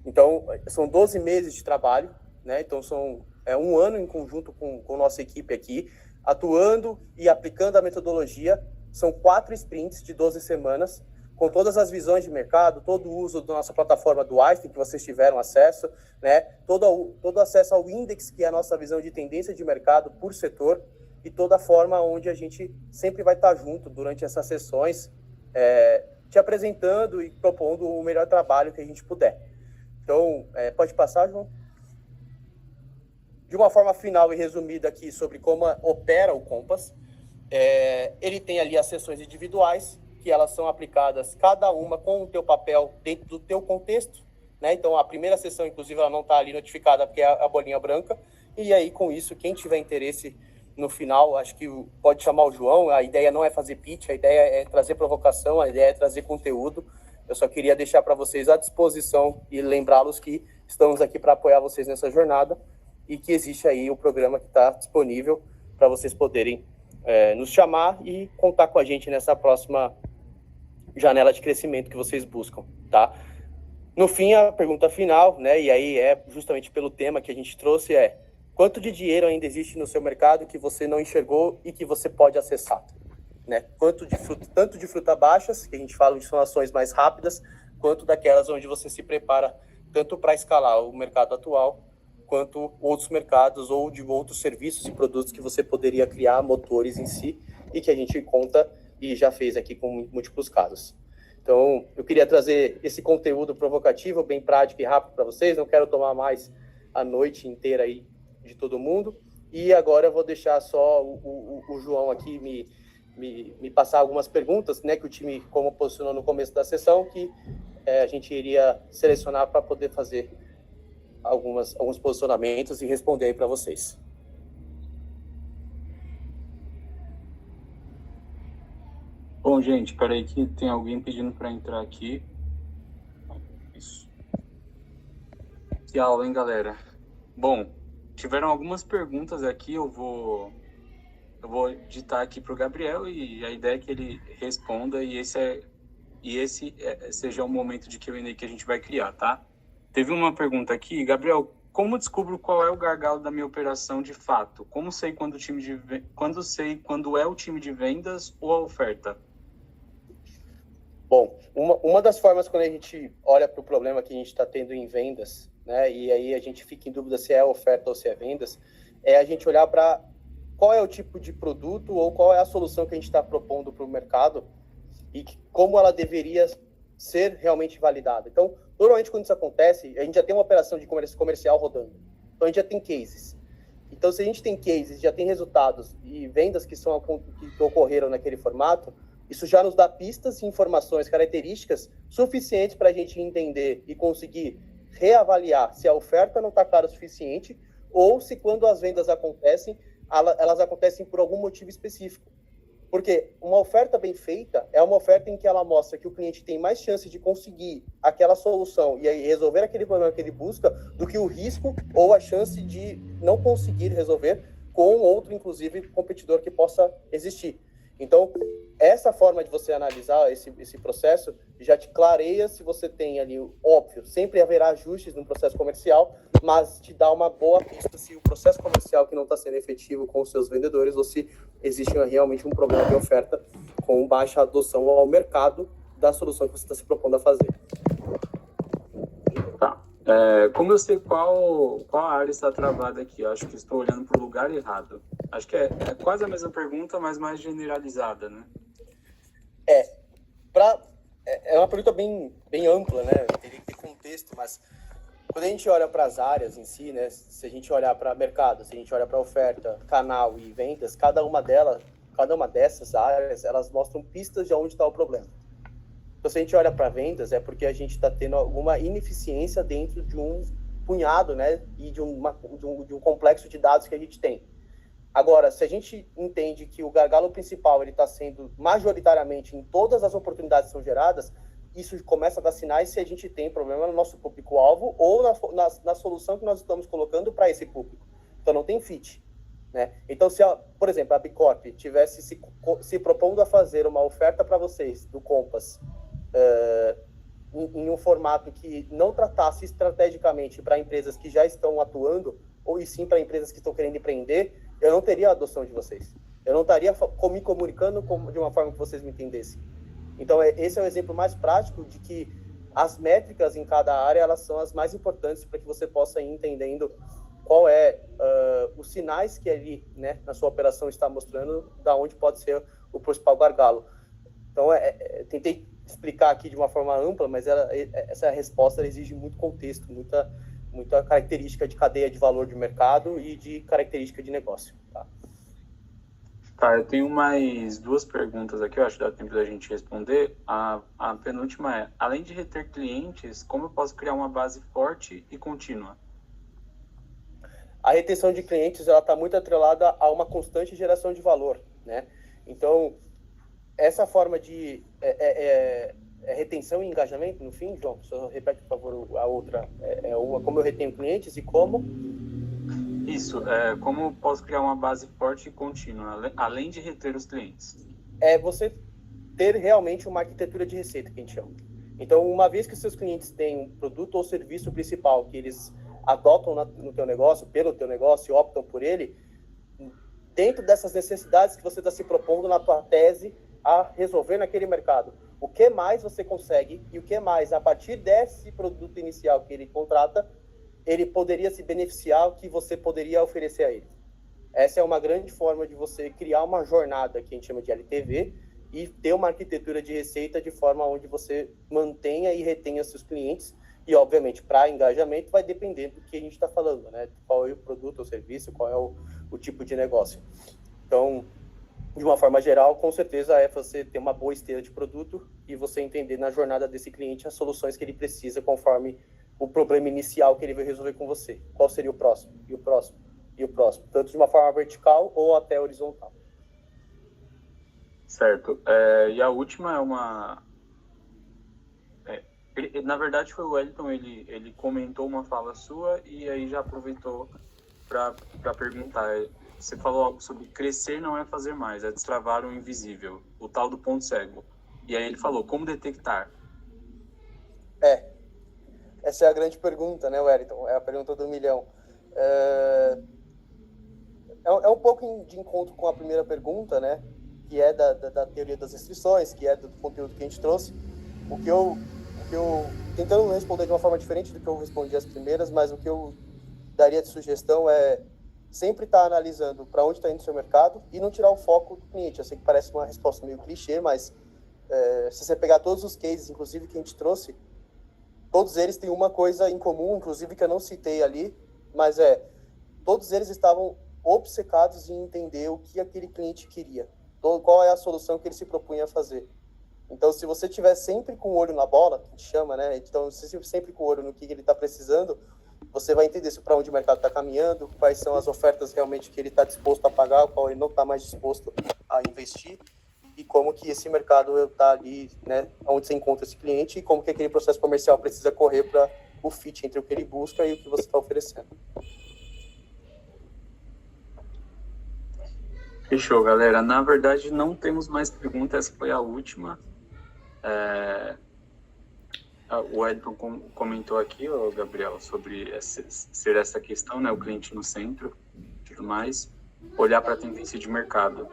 Então, são 12 meses de trabalho, né? Então, são um ano em conjunto com nossa equipe aqui, atuando e aplicando a metodologia. São 4 sprints de 12 semanas, com todas as visões de mercado, todo o uso da nossa plataforma do Einstein, que vocês tiveram acesso, né? Todo acesso ao index, que é a nossa visão de tendência de mercado por setor, e toda a forma onde a gente sempre vai estar junto durante essas sessões, te apresentando e propondo o melhor trabalho que a gente puder. Então, pode passar, João? De uma forma final e resumida aqui sobre como opera o Compass, ele tem ali as sessões individuais, que elas são aplicadas cada uma com o teu papel dentro do teu contexto, né? Então, a primeira sessão, inclusive, ela não está ali notificada porque é a bolinha branca, e aí, com isso, quem tiver interesse no final, acho que pode chamar o João. A ideia não é fazer pitch, a ideia é trazer provocação, a ideia é trazer conteúdo. Eu só queria deixar para vocês à disposição e lembrá-los que estamos aqui para apoiar vocês nessa jornada e que existe aí o programa que está disponível para vocês poderem nos chamar e contar com a gente nessa próxima janela de crescimento que vocês buscam, tá? No fim, a pergunta final, né, e aí justamente pelo tema que a gente trouxe, quanto de dinheiro ainda existe no seu mercado que você não enxergou e que você pode acessar? Né? Tanto de fruta baixas, que a gente fala de são ações mais rápidas, quanto daquelas onde você se prepara tanto para escalar o mercado atual, quanto outros mercados ou de outros serviços e produtos que você poderia criar, motores em si, e que a gente conta e já fez aqui com múltiplos casos. Então, Então, eu queria trazer esse conteúdo provocativo, bem prático e rápido para vocês. Não quero tomar mais a noite inteira aí de todo mundo. E agora eu vou deixar só o João aqui me passar algumas perguntas, né, que o time, como posicionou no começo da sessão, que a gente iria selecionar para poder fazer alguns posicionamentos e responder aí para vocês. Bom, gente, peraí que tem alguém pedindo para entrar aqui. Isso. Que aula, hein, galera? Bom, tiveram algumas perguntas aqui, eu vou ditar aqui para o Gabriel e a ideia é que ele responda e esse seja o momento de Q&A que a gente vai criar, tá? Teve uma pergunta aqui, Gabriel, como descubro qual é o gargalo da minha operação de fato? Como sei quando é o time de vendas ou a oferta? Bom, uma das formas quando a gente olha para o problema que a gente está tendo em vendas, né, e aí a gente fica em dúvida se é oferta ou se é vendas, é a gente olhar para qual é o tipo de produto ou qual é a solução que a gente está propondo para o mercado e como ela deveria ser realmente validada. Então, normalmente quando isso acontece, a gente já tem uma operação de comercial rodando. Então, a gente já tem cases. Então, se a gente tem cases, já tem resultados e vendas que ocorreram naquele formato, isso já nos dá pistas, informações, características suficientes para a gente entender e conseguir reavaliar se a oferta não está clara o suficiente ou se quando as vendas acontecem, elas acontecem por algum motivo específico. Porque uma oferta bem feita é uma oferta em que ela mostra que o cliente tem mais chance de conseguir aquela solução e aí resolver aquele problema que ele busca do que o risco ou a chance de não conseguir resolver com outro, inclusive, competidor que possa existir. Então, essa forma de você analisar esse processo já te clareia se você tem ali, óbvio, sempre haverá ajustes no processo comercial, mas te dá uma boa pista se o processo comercial que não está sendo efetivo com os seus vendedores ou se existe realmente um problema de oferta com baixa adoção ao mercado da solução que você está se propondo a fazer. Tá. Como eu sei qual área está travada aqui? Eu acho que estou olhando para o lugar errado. Acho que é quase a mesma pergunta, mas mais generalizada, né? É uma pergunta bem ampla, né? Teria que ter contexto, mas quando a gente olha para as áreas em si, né? Se a gente olhar para mercado, se a gente olha para oferta, canal e vendas, cada uma dessas áreas, elas mostram pistas de onde está o problema. Então, se a gente olha para vendas, é porque a gente está tendo alguma ineficiência dentro de um punhado, né? E de um complexo de dados que a gente tem. Agora, se a gente entende que o gargalo principal ele está sendo majoritariamente em todas as oportunidades que são geradas, isso começa a dar sinais se a gente tem problema no nosso público-alvo ou na solução que nós estamos colocando para esse público. Então, não tem fit, né? Então, se, por exemplo, a Bicorp tivesse se propondo a fazer uma oferta para vocês do Compass em um formato que não tratasse estrategicamente para empresas que já estão atuando, ou e sim para empresas que estão querendo empreender, eu não teria a adoção de vocês. Eu não estaria me comunicando de uma forma que vocês me entendessem. Então, esse é o exemplo mais prático de que as métricas em cada área, elas são as mais importantes para que você possa ir entendendo qual é os sinais que ali, né, na sua operação está mostrando, da onde pode ser o principal gargalo. Então, tentei explicar aqui de uma forma ampla, mas essa resposta exige muito contexto, muita característica de cadeia de valor de mercado e de característica de negócio. Tá, eu tenho mais duas perguntas aqui, eu acho que dá tempo da gente responder. A penúltima é, além de reter clientes, como eu posso criar uma base forte e contínua? A retenção de clientes ela está muito atrelada a uma constante geração de valor, né? Então, essa forma de retenção e engajamento, no fim, João, só repete, por favor, a outra. Como eu retenho clientes e como? Isso, como eu posso criar uma base forte e contínua, além de reter os clientes? É você ter realmente uma arquitetura de receita, que a gente chama. Então, uma vez que seus clientes têm um produto ou serviço principal que eles adotam no teu negócio, pelo teu negócio, optam por ele, dentro dessas necessidades que você está se propondo na tua tese a resolver naquele mercado, o que mais você consegue e o que mais, a partir desse produto inicial que ele contrata, ele poderia se beneficiar, o que você poderia oferecer a ele. Essa é uma grande forma de você criar uma jornada que a gente chama de LTV, e ter uma arquitetura de receita de forma onde você mantenha e retenha seus clientes. E, obviamente, para engajamento vai depender do que a gente está falando, né? Qual é o produto ou serviço, qual é o tipo de negócio. Então, de uma forma geral, com certeza é você ter uma boa esteira de produto e você entender na jornada desse cliente as soluções que ele precisa conforme o problema inicial que ele vai resolver com você. Qual seria o próximo? E o próximo? E o próximo? Tanto de uma forma vertical ou até horizontal. Certo. E a última é uma... na verdade, foi o Wellington, ele comentou uma fala sua e aí já aproveitou para perguntar. Você falou algo sobre crescer não é fazer mais, é destravar o invisível, o tal do ponto cego. E aí ele falou, como detectar? Essa é a grande pergunta, né, Wellington? É a pergunta do milhão. É um pouco de encontro com a primeira pergunta, né? Que é da teoria das restrições, que é do conteúdo que a gente trouxe. O que eu tentando responder de uma forma diferente do que eu respondi as primeiras, mas o que eu daria de sugestão é sempre estar analisando para onde está indo o seu mercado e não tirar o foco do cliente. Eu sei que parece uma resposta meio clichê, mas se você pegar todos os cases, inclusive que a gente trouxe, todos eles têm uma coisa em comum, inclusive que eu não citei ali, mas todos eles estavam obcecados em entender o que aquele cliente queria, qual é a solução que ele se propunha a fazer. Então, se você tiver sempre com o olho na bola, que a gente chama, né? Então, se você sempre com o olho no que ele está precisando, você vai entender para onde o mercado está caminhando, quais são as ofertas realmente que ele está disposto a pagar, qual ele não está mais disposto a investir, e como que esse mercado está ali, né? Onde você encontra esse cliente e como que aquele processo comercial precisa correr para o fit entre o que ele busca e o que você está oferecendo. Fechou, galera. Na verdade, não temos mais perguntas, essa foi a última. O Edson comentou aqui, Gabriel, sobre ser essa questão, né, o cliente no centro e tudo mais, olhar para a tendência de mercado.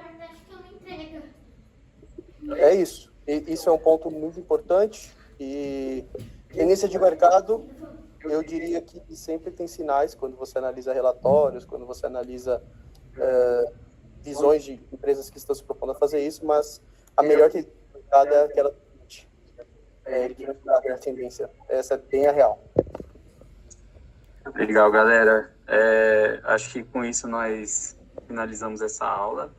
É isso. Isso é um ponto muito importante e tendência de mercado, eu diria que sempre tem sinais quando você analisa relatórios, quando você analisa visões de empresas que estão se propondo a fazer isso, mas a melhor tendência de mercado é aquela que vai a tendência. Essa é bem a real. Legal, galera. Acho que com isso nós finalizamos essa aula.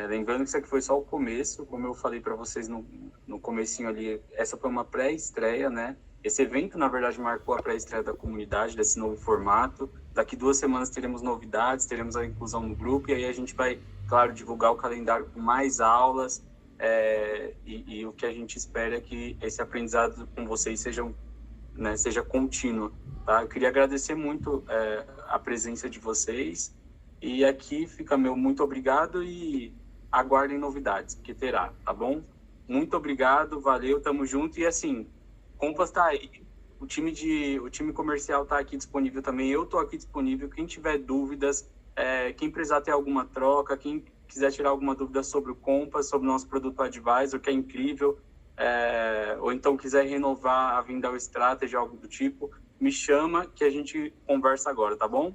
Lembrando que isso aqui foi só o começo, como eu falei para vocês no comecinho ali, essa foi uma pré-estreia, né? Esse evento, na verdade, marcou a pré-estreia da comunidade, desse novo formato. Daqui 2 semanas teremos novidades, teremos a inclusão no grupo, e aí a gente vai, claro, divulgar o calendário com mais aulas, e o que a gente espera é que esse aprendizado com vocês seja contínuo, tá? Eu queria agradecer muito a presença de vocês, e aqui fica meu muito obrigado e aguardem novidades, que terá, tá bom? Muito obrigado, valeu, tamo junto, e assim, Compass tá aí, o time comercial tá aqui disponível também, eu tô aqui disponível, quem tiver dúvidas, quem precisar ter alguma troca, quem quiser tirar alguma dúvida sobre o Compass, sobre o nosso produto Advisor, que é incrível, ou então quiser renovar a vinda ao Strategy, algo do tipo, me chama que a gente conversa agora, tá bom?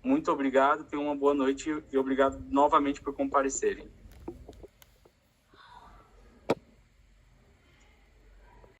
Muito obrigado, tenham uma boa noite e obrigado novamente por comparecerem.